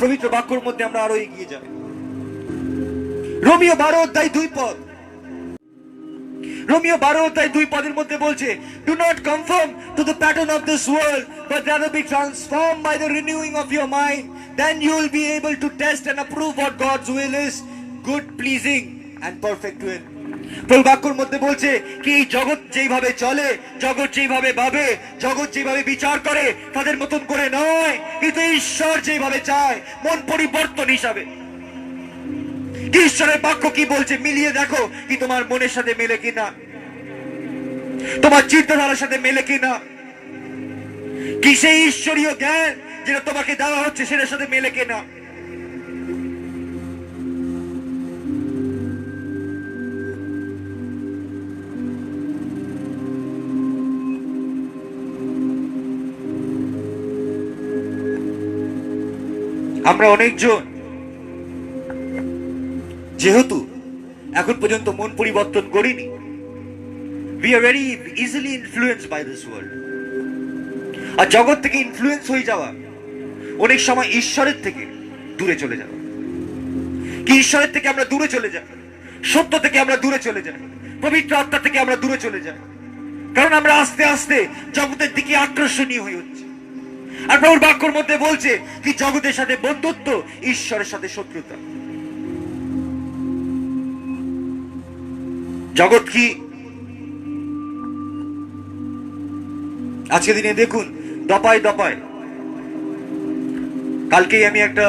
পবিত্র বাক্যর মধ্যে আমরা আরো এগিয়ে যাই। রোমিও 12:2 রোমিও 12:2 মধ্যে বলছে, do not conform to the pattern of this world but rather be transformed by the renewing of your mind, then you will be able to test and approve what God's will is, good, pleasing and perfect will. প্রভু বাক্যর মধ্যে বলছে কি এই জগৎ যেভাবে চলে, জগৎ যেভাবে ভাবে, জগৎ যেভাবে বিচার করে তাদের মতন করে নয়, কিন্তু ঈশ্বর যেভাবে চায় মন পরিবর্তন হিসাবে। কি ঈশ্বরের বাক্য কি বলছে মিলিয়ে দেখো, কি তোমার মনের সাথে মেলে কিনা, তোমার চিন্তাধারার সাথে মেলে কিনা, কি সেই ঈশ্বরীয় জ্ঞান যেটা তোমাকে দেওয়া হচ্ছে সেটার সাথে মেলে কিনা। আমরা অনেকজন যেহেতু এখন পর্যন্ত মন পরিবর্তন করিনি, we are very easily influenced by this world। আর জগৎ থেকে ইনফ্লুয়েন্স হয়ে যাওয়া অনেক সময় ঈশ্বরের থেকে দূরে চলে যাওয়া। কি ঈশ্বরের থেকে আমরা দূরে চলে যাই, সত্য থেকে আমরা দূরে চলে যাই, পবিত্র আত্মা থেকে আমরা দূরে চলে যাই, কারণ আমরা আস্তে আস্তে জগতের দিকে আকর্ষণীয় হয়ে হচ্ছে। আর প্রভুর বাক্যর মধ্যে বলছে কি জগতের সাথে বন্ধুত্ব, ঈশ্বরের সাথে শত্রুতা। জগৎ কি আজকে দিনে দেখুন দপায় দপায়। কালকেই আমি একটা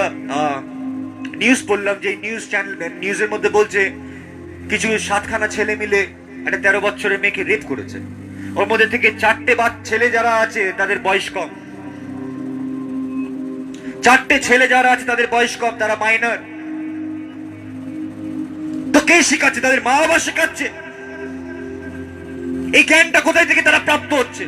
নিউজ পড়লাম, যে নিউজ চ্যানেল নিউজের মধ্যে বলছে কিছু 7খানা ছেলে মিলে একটা 13 বছরের মেয়েকে রেপ করেছে। ওর মধ্যে থেকে 4টে ছেলে যারা আছে তাদের বয়স কম, 4টে ছেলে যারা আছে তাদের বয়স কম, তারা মাইনর। তো কে শিখাচ্ছে? তাদের মা বাবা শেখাচ্ছে। এই জ্ঞানটা কোথায় থেকে তারা প্রাপ্ত হচ্ছে?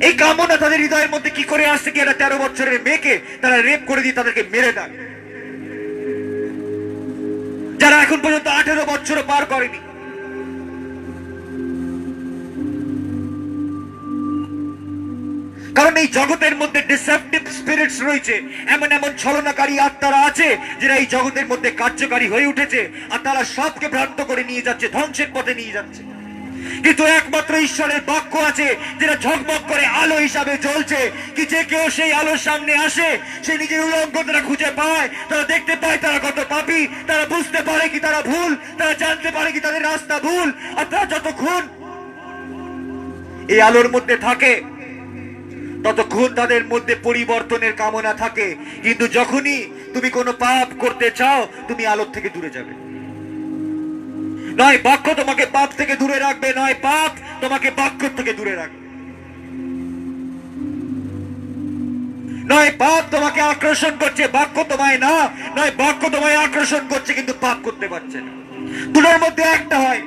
এই কামনা তাদের হৃদয়ের মধ্যে কি করে আসছে কি একটা 13 বছরের মেয়েকে তারা রেপ করে দিয়ে তাদেরকে মেরে দেয়, যারা এখন পর্যন্ত 18 বছর পার করেনি। কারণ এই জগতের মধ্যে ডিসেপটিভ স্পিরিটস রয়েছে, এমন এমন ছলনাকারী আত্মারা আছে যারা এই জগতের মধ্যে কার্যকারী হয়ে উঠেছে, আর তারা সবকে ভ্রান্ত করে নিয়ে যাচ্ছে, ধ্বংসের পথে নিয়ে যাচ্ছে। কিন্তু একমাত্র ঈশ্বরের বাক্য আছে যেটা ঝকমক করে আলো হিসাবে জ্বলছে, কি যে কেউ সেই আলোর সামনে আসে সে নিজের উলঙ্ঘনতা খুঁজে পায়, তারা দেখতে পায় তারা কত পাপী, তারা বুঝতে পারে কি তারা ভুল, তারা জানতে পারে কি তাদের রাস্তা ভুল। আর তারা যতক্ষণ এই আলোর মধ্যে থাকে ততক্ষণ তাদের মধ্যে পরিবর্তনের কামনা থাকে। কিন্তু যখনই তুমি কোনো পাপ করতে চাও, তুমি আলোর থেকে দূরে যাবে। নয় বাক্য তোমাকে পাপ থেকে দূরে রাখবে, নয় পাপ তোমাকে বাক্য থেকে দূরে রাখবে। নয় পাপ তোমাকে আকর্ষণ করছে, বাক্য তোমায় না, নয় বাক্য তোমায় আকর্ষণ করছে কিন্তু পাপ করতে পারছে না। দুটোর মধ্যে একটা হয়।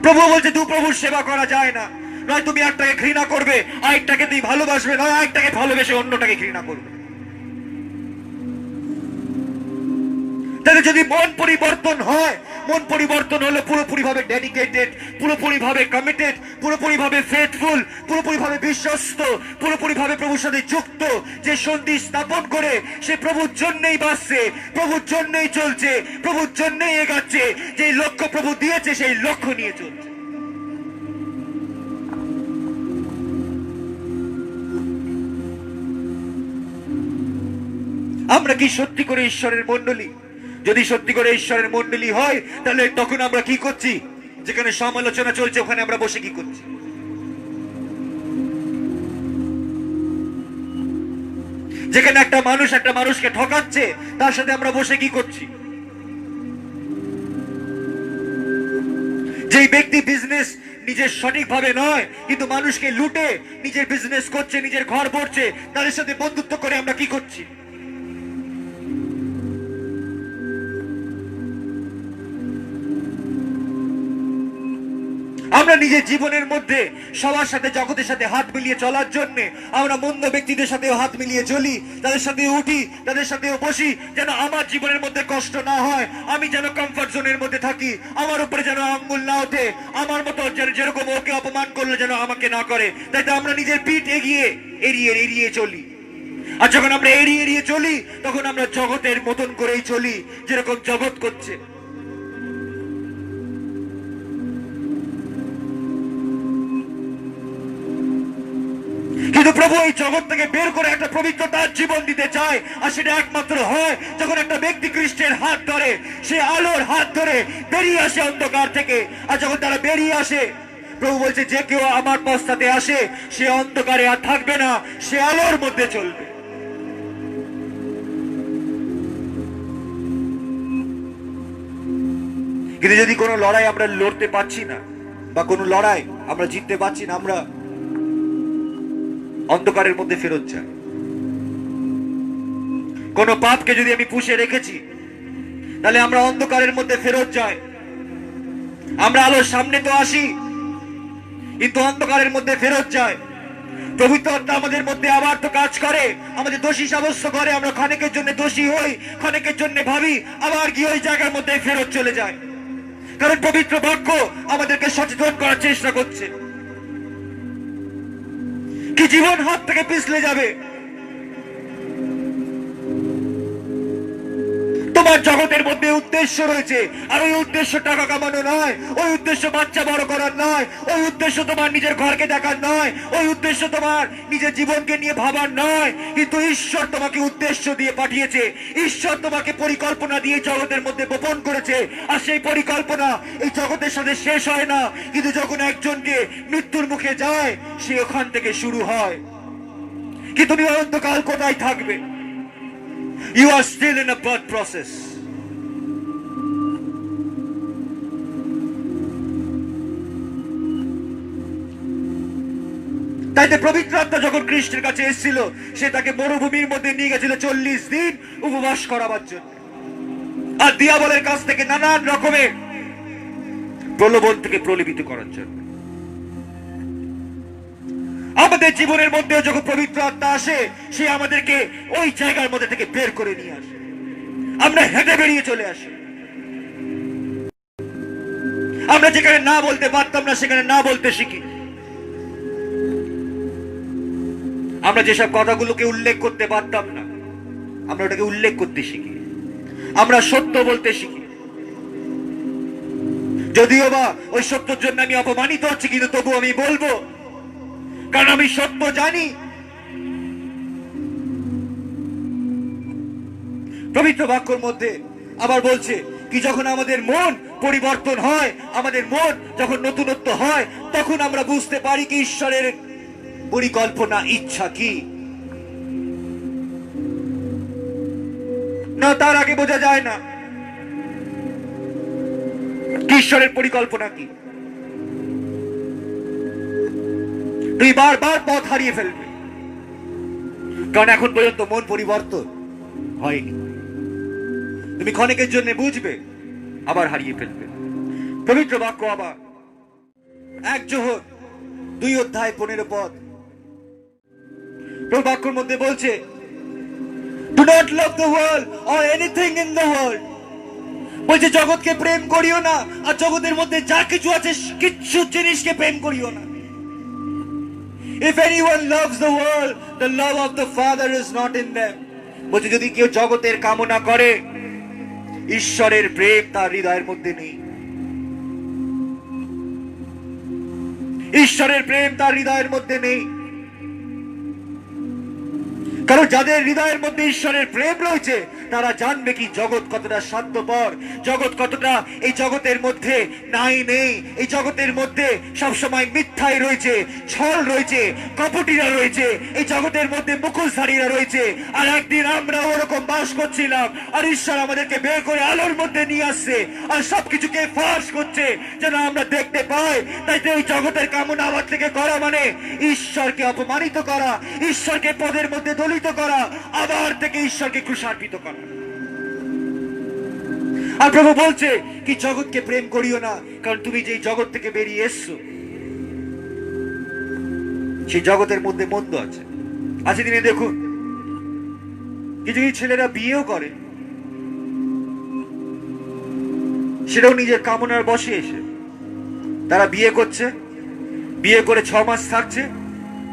প্রভু বলছে দু প্রভুর সেবা করা যায় না। নয় তুমি একটাকে ঘৃণা করবে, আরেকটাকে তুমি ভালোবাসবে, নয় আরেকটাকে ভালোবেসে অন্যটাকে ঘৃণা করবে। তাহলে যদি মন পরিবর্তন হয়, মন পরিবর্তন হলে পুরোপুরি ভাবে ডেডিকেটেড, পুরোপুরি ভাবে কমিটেড, পুরোপুরি ভাবে ফেথফুল, পুরোপুরি ভাবে বিশ্বস্ত, পুরোপুরি ভাবে প্রভুর সাথে যুক্ত, যে সন্ধি স্থাপন করে সে প্রভুর জন্যই বাঁচছে, প্রভুর জন্যই চলছে, প্রভুর জন্যই এগাচ্ছে, যে লক্ষ্য প্রভু দিয়েছে সেই লক্ষ্য নিয়ে চলছে। আমরা কি সত্যি করে ঈশ্বরের মণ্ডলী? যদি সত্যি করে ঈশ্বরের মণ্ডলী হয়, তাহলে তখন আমরা কি করছি? যেখানে সমালোচনা চলছে ওখানে আমরা বসে কি করছি? যেখানে একটা মানুষকে ঠকাচ্ছে, তার সাথে আমরা বসে কি করছি? যেই ব্যক্তি বিজনেস নিজের সঠিকভাবে নয় কিন্তু মানুষকে লুটে নিজের বিজনেস করছে, নিজের ঘর ভরছে, তাদের সাথে বন্ধুত্ব করে আমরা কি করছি? আমরা নিজের জীবনের মধ্যে সবার সাথে, জগতের সাথে হাত মিলিয়ে চলার জন্য আমরা মন্দ ব্যক্তিদের সাথেও হাত মিলিয়ে চলি, তাদের সাথে উঠি, তাদের সাথেও বসি, যেন আমার জীবনের মধ্যে কষ্ট না হয়, আমি যেন কমফর্ট জোনের মধ্যে থাকি, আমার উপরে যেন আঙ্গুল না ওঠে, আমার মতো যেরকম ওকে অপমান করলে যেন আমাকে না করে। তাই তো আমরা নিজের পিঠ এড়িয়ে চলি। আর যখন আমরা এড়িয়ে এড়িয়ে চলি, তখন আমরা জগতের মতন করেই চলি, যেরকম জগৎ করছে। কিন্তু প্রভু এই জগৎ থেকে বের করে একটা পবিত্রতার জীবন দিতে চায়, আর সেটা একমাত্র হয় যখন একটা ব্যক্তি খ্রিস্টের হাত ধরে, সে আলোর হাত ধরে বেরিয়ে আসে অন্ধকার থেকে। আর যখন তারা বেরিয়ে আসে, প্রভু বলছে যে কেউ আমার পশ্চাতে আসে, সে অন্ধকারে আর থাকবে না, সে আলোর মধ্যে চলবে। কিন্তু যদি কোনো লড়াই আমরা লড়তে পারছি না, বা কোনো লড়াই আমরা জিততে পারছি না, আমরা অন্ধকারের মধ্যে ফেরত যাই। কোন পাপকে যদি আমি পুষে রেখেছি, তাহলে আমরা অন্ধকারের মধ্যে ফেরত যাই। আমরা আলোর সামনে তো আসি, কিন্তু অন্ধকারের মধ্যে ফেরত যায়। পবিত্র আত্মা আমাদের মধ্যে আবার তো কাজ করে, আমাদের দোষী সাব্যস্ত করে। আমরা ক্ষণিকের জন্য দোষী হই, ক্ষণিকের জন্য ভাবি, আবার গিয়ে ওই জায়গার মধ্যে ফেরত চলে যায়। কারণ পবিত্র বাক্য আমাদেরকে সচেতন করার চেষ্টা করছে কি জীবন হাত থেকে পিছলে যাবে। তোমার জগতের মধ্যে উদ্দেশ্য রয়েছে, আর ওই উদ্দেশ্য টাকা কামানো নয়, ওই উদ্দেশ্য বাচ্চা বড় করার নয়, ওই উদ্দেশ্য তোমার নিজের ঘরকে দেখার নয়, ওই উদ্দেশ্য তোমার নিজের জীবনকে নিয়ে ভাবার নয়। কিন্তু ঈশ্বর তোমাকে উদ্দেশ্য দিয়ে পাঠিয়েছে, ঈশ্বর তোমাকে পরিকল্পনা দিয়ে জগতের মধ্যে বপন করেছে। আর সেই পরিকল্পনা এই জগতের সাথে শেষ হয় না, কিন্তু যখন একজনকে মৃত্যুর মুখে যায়, সে ওখান থেকে শুরু হয়। কি তুমি অনন্তকাল কোথায় থাকবে? You are still in a birth process. তাই তো পবিত্র আত্মা যখন খ্রিস্টের কাছে এসেছিল, সে তাকে মরুভূমির মধ্যে নিয়ে গেছিল 40 দিন উপবাস করাবার জন্য, আর দিয়াবলের কাছ থেকে নানান রকমের প্রলোভন থেকে প্রলোভিত করার জন্য। আমাদের জীবনের মধ্যেও যখন পবিত্র আত্মা আসে, সে আমাদেরকে ওই জায়গার মধ্যে থেকে বের করে নিয়ে আসে। আমরা হেঁটে বেরিয়ে চলে আসি। আমরা যেখানে না বলতে পারতাম না, সেখানে না বলতে শিখি। আমরা যেসব কথাগুলোকে উল্লেখ করতে পারতাম না, আমরা ওটাকে উল্লেখ করতে শিখি। আমরা সত্য বলতে শিখি, যদিও বা ওই সত্যের জন্য আমি অপমানিত হচ্ছি, কিন্তু তবু আমি বলবো, কারণ আমি সত্য জানি। পবিত্র বাক্যের মধ্যে আবার বলছে কি, যখন আমাদের মন পরিবর্তন হয়, আমাদের মন যখন নতুনত্ব হয়, তখন আমরা বুঝতে পারি কি ঈশ্বরের পরিকল্পনা, ইচ্ছা কি। না, তার আগে বোঝা যায় না ঈশ্বরের পরিকল্পনা কি। তুই বারবার পথ হারিয়ে ফেলবে, কারণ এখন পর্যন্ত মন পরিবর্তন হয়নি। তুমি ক্ষণিকের জন্য বুঝবে, আবার হারিয়ে ফেলবে। পবিত্র বাক্য আবার 1 যোহন 2 অধ্যায় 15 পদ বাক্যের মধ্যে বলছে, do not love the world or anything in the world. বলছে জগৎকে প্রেম করিও না, আর জগতের মধ্যে যা কিছু আছে কিছু জিনিসকে প্রেম করিও না। If anyone loves the world, the love of the Father is not in them. বলছে যদি কেউ জগতের কামনা করে, ঈশ্বরের প্রেম তার হৃদয়ের মধ্যে নেই। ঈশ্বরের প্রেম তার হৃদয়ের মধ্যে নেই। কারণ যাদের হৃদয়ের মধ্যে ঈশ্বরের প্রেম রয়েছে, তারা জানবে কি জগৎ কতটা স্বার্থপর, জগৎ কতটা এই জগতের মধ্যে নাই নেই। এই জগতের মধ্যে সবসময় মিথ্যাই রয়েছে, ছল রয়েছে, কপটিরা রয়েছে, এই জগতের মধ্যে মুখোশধারীরা রয়েছে। আর একদিন আমরা ওরকম বাস করছিলাম, আর ঈশ্বর আমাদেরকে বের করে আলোর মধ্যে নিয়ে আসছে, আর সবকিছুকে ফাঁস করছে যেন আমরা দেখতে পাই। তাই তো এই জগতের কামনা আমার থেকে করা মানে ঈশ্বরকে অপমানিত করা, ঈশ্বরকে পদের মধ্যে দলিত করা, আবার থেকে ঈশ্বরকে ক্রুশার্পিত করা। আর প্রভু বলছে কি জগৎকে প্রেম করিও না, কারণ তুমি যে জগৎ থেকে বেরিয়ে এসছো, সেই জগতের মধ্যে মন্দ আছে। আজকে দিনে দেখুন, কিছু কিছু ছেলেরা বিয়েও করে, সেটাও নিজের কামনার বশে এসে। তারা বিয়ে করছে, বিয়ে করে 6 মাস থাকছে,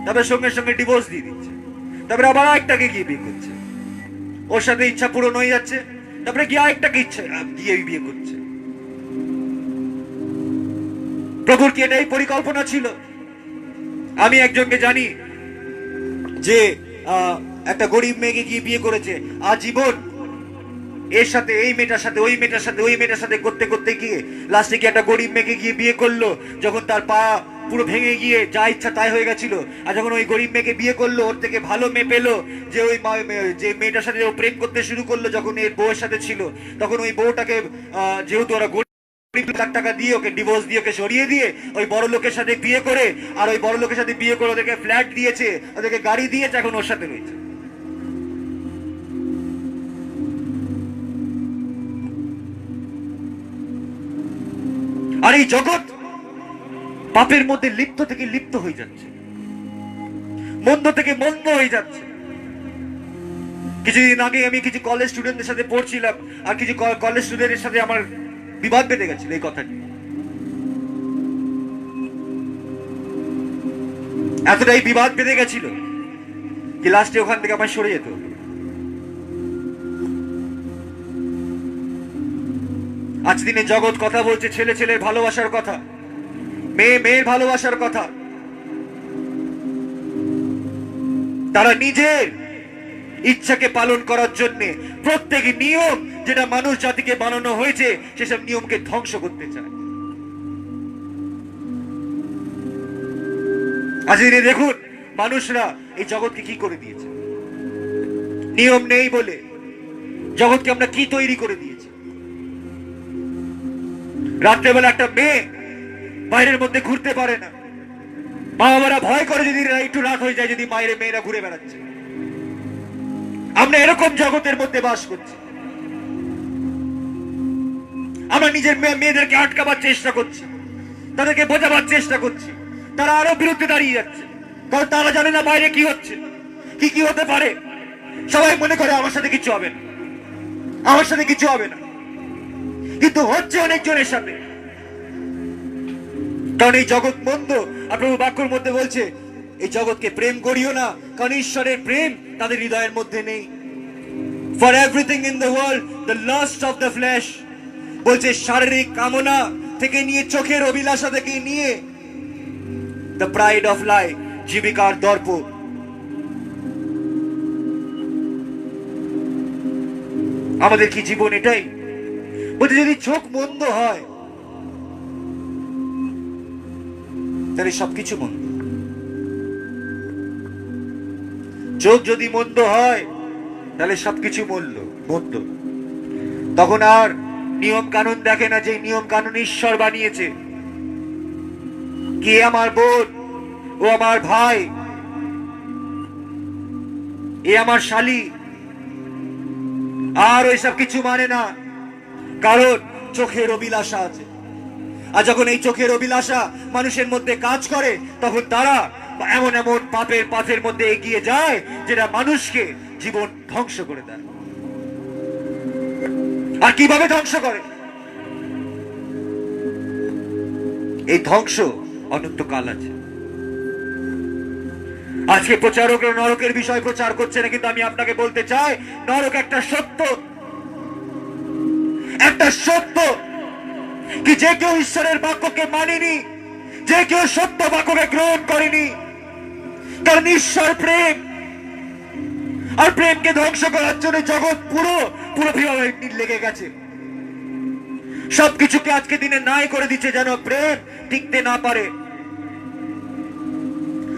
তবে সঙ্গে সঙ্গে ডিভোর্স দিয়ে দিচ্ছে। তারপরে আবার আরেকটাকে গিয়ে বিয়ে করছে, ওর সাথে ইচ্ছা পূরণ হয়ে যাচ্ছে, তারপরে গিয়ে আরেকটাকে ইচ্ছা গিয়ে বিয়ে করছে। প্রভুর কি এটাই পরিকল্পনা ছিল? আমি একজনকে জানি যে একটা গরিব মেয়েকে গিয়ে বিয়ে করেছে, আজীবন এর সাথে এই মেয়েটার সাথে ওই মেয়েটার সাথে ওই মেয়েটার সাথে করতে করতে গিয়ে লাস্টে কি একটা গরিব মেয়েকে গিয়ে বিয়ে করলো, যখন তার পা পুরো ভেঙে গিয়ে যা ইচ্ছা তাই হয়ে গেছিল। আর যখন ওই গরিব মেয়েকে বিয়ে করলো, ওর থেকে ভালো মেয়ে পেলো, যে ওই যে মেয়েটার সাথে ও প্রেম করতে শুরু করলো যখন এর বউয়ের সাথে ছিল, তখন ওই বউটাকে যেহেতু ওরা টাকা দিয়ে ওকে ডিভোর্স দিয়ে ওকে সরিয়ে দিয়ে ওই বড় লোকের সাথে বিয়ে করে, আর ওই বড় লোকের সাথে বিয়ে করে ওদেরকে ফ্ল্যাট দিয়েছে, ওদেরকে গাড়ি দিয়েছে, এখন ওর সাথে রয়েছে। আর এই জগৎ পাপের মধ্যে লিপ্ত থেকে লিপ্ত হয়ে যাচ্ছে, মন্দ থেকে মন্দ হয়ে যাচ্ছে। কিছুদিন আগে আমি কিছু কলেজ স্টুডেন্টদের সাথে পড়ছিলাম, আর কিছু কলেজ স্টুডেন্টের সাথে আমার বিবাদ বেঁধে গেছিল এই কথা নিয়ে। এতটাই বিবাদ বেঁধে গেছিল কি লাস্টে ওখান থেকে আমার সরে যেত। আজ দিনে জগৎ কথা বলছে ছেলে ছেলের ভালোবাসার কথা, মেয়ে মেয়ের ভালোবাসার কথা। তারা নিজের ইচ্ছাকে পালন করার জন্য প্রত্যেক নিয়ম যেটা মানুষ জাতিকে বানানো হয়েছে সেসব নিয়মকে ধ্বংস করতে চায়। আজ দিনে দেখুন মানুষরা এই জগৎকে কি করে দিয়েছে, নিয়ম নেই বলে জগৎকে আমরা কি তৈরি করে দিয়েছি। রাত্রেবেলা একটা মেয়ে বাইরের মধ্যে ঘুরতে পারে না, মা বাবারা ভয় করে যদি একটু রাত হয়ে যায়, যদি বাইরে মেয়েরা ঘুরে বেড়াচ্ছে। আমরা এরকম জগতের মধ্যে বাস করছি, আমরা নিজের মেয়েদেরকে আটকাবার চেষ্টা করছি, তাদেরকে বোঝাবার চেষ্টা করছি, তারা আরো বিরুদ্ধে দাঁড়িয়ে যাচ্ছে, কারণ তারা জানে না বাইরে কি হচ্ছে, কি কি হতে পারে। সবাই মনে করে আমার সাথে কিছু হবে না, আমার সাথে কিছু হবে না, কিন্তু হচ্ছে অনেকজনের সাথে। কারণ এই জগৎ মন্দ। আর প্রভু বাক্যের মধ্যে বলছে এই জগৎকে প্রেম করিও না, কারণ ঈশ্বরের প্রেম তাদের হৃদয়ের মধ্যে নেই। For everything in the world the last of the flash, বলছে শারীরিক কামনা থেকে নিয়ে চোখের অভিলাষা থেকে নিয়ে দ্য প্রাইড অফ লাইফ, জীবিকার দর্প। আমাদের কি জীবন এটাই? বলছে যদি চোখ মন্দ হয় তাহলে সবকিছু মন্দ। চোখ যদি মন্দ হয় তাহলে সবকিছু মন্দ। তখন আর নিয়ম কানুন দেখে না, যে নিয়ম কানুন ঈশ্বর বানিয়েছে। কে আমার বোন, ও আমার ভাই, এ আমার শালী, আর ওইসব কিছু মানে না, কারণ চোখের অভিলাষা আছে। আর যখন এই চোখের অভিলাষা মানুষের মধ্যে কাজ করে, তখন তারা এমন এমন পাপের পথের মধ্যে এগিয়ে যায় যেটা মানুষকে জীবন ধ্বংস করে দেয়। আর কিভাবে ধ্বংস করে? এই ধ্বংস অনন্তকাল আছে। আজকে প্রচারকরা নরকের বিষয় প্রচার করছে না, কিন্তু আমি আপনাকে বলতে চাই নরক একটা সত্য, একটা সত্য কি যে কেউ ঈশ্বরের বাক্যকে মানেনি, যে কেউ সত্য বাক্যকে গ্রহণ করেনি, কারণ ঈশ্বর প্রেম, আর প্রেমকে ধ্বংস করার জন্য জগৎ পুরোপুরি লেগে গেছে। সবকিছুকে আজকে দিনে নাই করে দিচ্ছে যেন প্রেম টিকতে না পারে।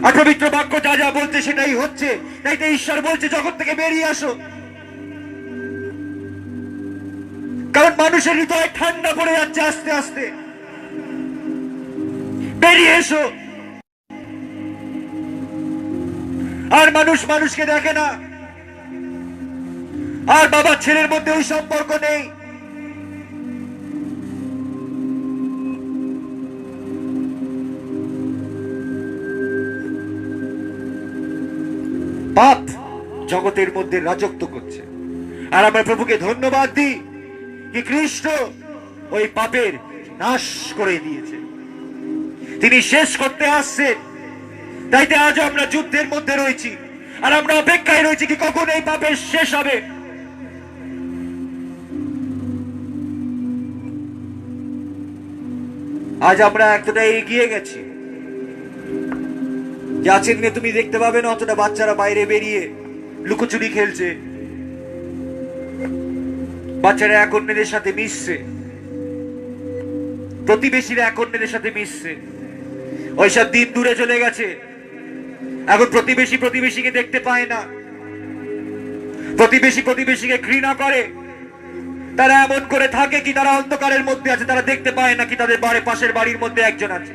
আর পবিত্র বাক্য যা যা বলছে সেটাই হচ্ছে। তাই তো ঈশ্বর বলছে জগৎ থেকে বেরিয়ে আসো, কারণ মানুষের হৃদয় ঠান্ডা পড়ে যাচ্ছে আস্তে আস্তে। বেরিয়ে এসো। আর মানুষ মানুষকে দেখে না, আর বাবা ছেলের মধ্যে ওই সম্পর্ক নেই। পাপ জগতের মধ্যে রাজত্ব করছে। আর আমরা প্রভুকে ধন্যবাদ দিই কি খ্রিস্ট ওই পাপের নাশ করে দিয়েছে, তিনি শেষ করতে আসছেন। তাইতে আজ আমরা যুদ্ধের মধ্যে রয়েছি, আর আমরা অপেক্ষায় রয়েছি কি কখন এই পাপের শেষ হবে। আজ আমরা এতটা এগিয়ে গেছি যে আজকের দিনে তুমি দেখতে পাবে না অতটা বাচ্চারা বাইরে বেরিয়ে লুকোচুরি খেলছে, বাচ্চারা এক অন্যদের সাথে মিশছে, প্রতিবেশীরা এক অন্যদের সাথে মিশছে। ওইসব দিন দূরে চলে গেছে। এখন প্রতিবেশী প্রতিবেশীকে দেখতে পায় না, প্রতিবেশী প্রতিবেশীকে ঘৃণা করে। তারা এমন করে থাকে কি তারা অন্ধকারের মধ্যে আছে, তারা দেখতে পায় না কি তাদের পাশের বাড়ির মধ্যে একজন আছে।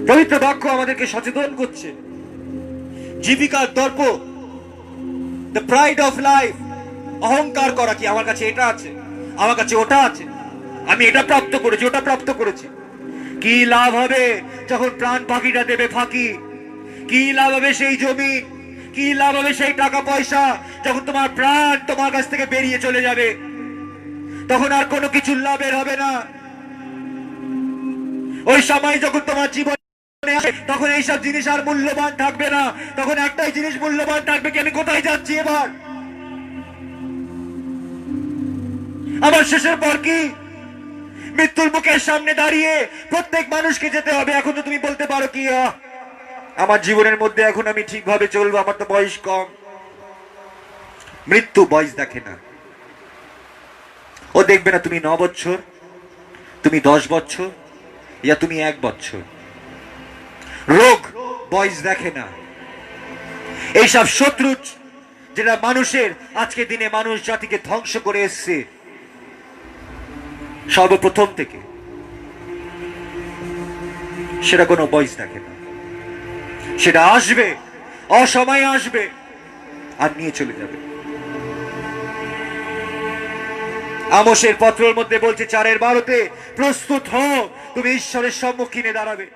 পবিত্র বাক্য আমাদেরকে সচেতন করছে। জীবিকার দর্প, দ্য প্রাইড অফ লাইফ, অহংকার করা কি আমার কাছে এটা আছে, আমার কাছে ওটা আছে, আমি এটা প্রাপ্ত করেছি, ওটা প্রাপ্ত করেছি। কি লাভ হবে যখন প্রাণ পাখিটা দেবে ফাঁকি? কি লাভ হবে সেই জমি? কি লাভ হবে সেই টাকা পয়সা যখন তোমার প্রাণ তোমার কাছ থেকে বেরিয়ে চলে যাবে? তখন আর কোনো কিছু লাভের হবে না। ওই সময় যখন তোমার জীবন তখন এইসব জিনিস আর মূল্যবান থাকবে না। তখন একটাই জিনিস মূল্যবান থাকবে কি আমি কোথায় যাচ্ছি এবার, আমার শেষের পর কি? মৃত্যুর মুখের সামনে দাঁড়িয়ে প্রত্যেক মানুষকে যেতে হবে। এখন তো তুমি বলতে পারো কি আমার জীবনের মধ্যে এখন আমি ঠিকভাবে চলবো, আমার তো বয়স কম। মৃত্যু বয়স দেখে না, ও দেখবে না তুমি 9 বছর, তুমি 10 বছর, ইয়া তুমি 1 বছর। রোগ বয়স দেখে না। এইসব শত্রু যেটা মানুষের আজকে দিনে মানুষ জাতিকে ধ্বংস করে এসছে সর্বপ্রথম থেকে, সেটা কোনো বয়স দেখে না। সেটা আসবে, অসময়ে আসবে আর নিয়ে চলে যাবে। আমোসের পত্রের মধ্যে বলছে 4:12, প্রস্তুত হও, তুমি ঈশ্বরের সম্মুখীনে দাঁড়াবে।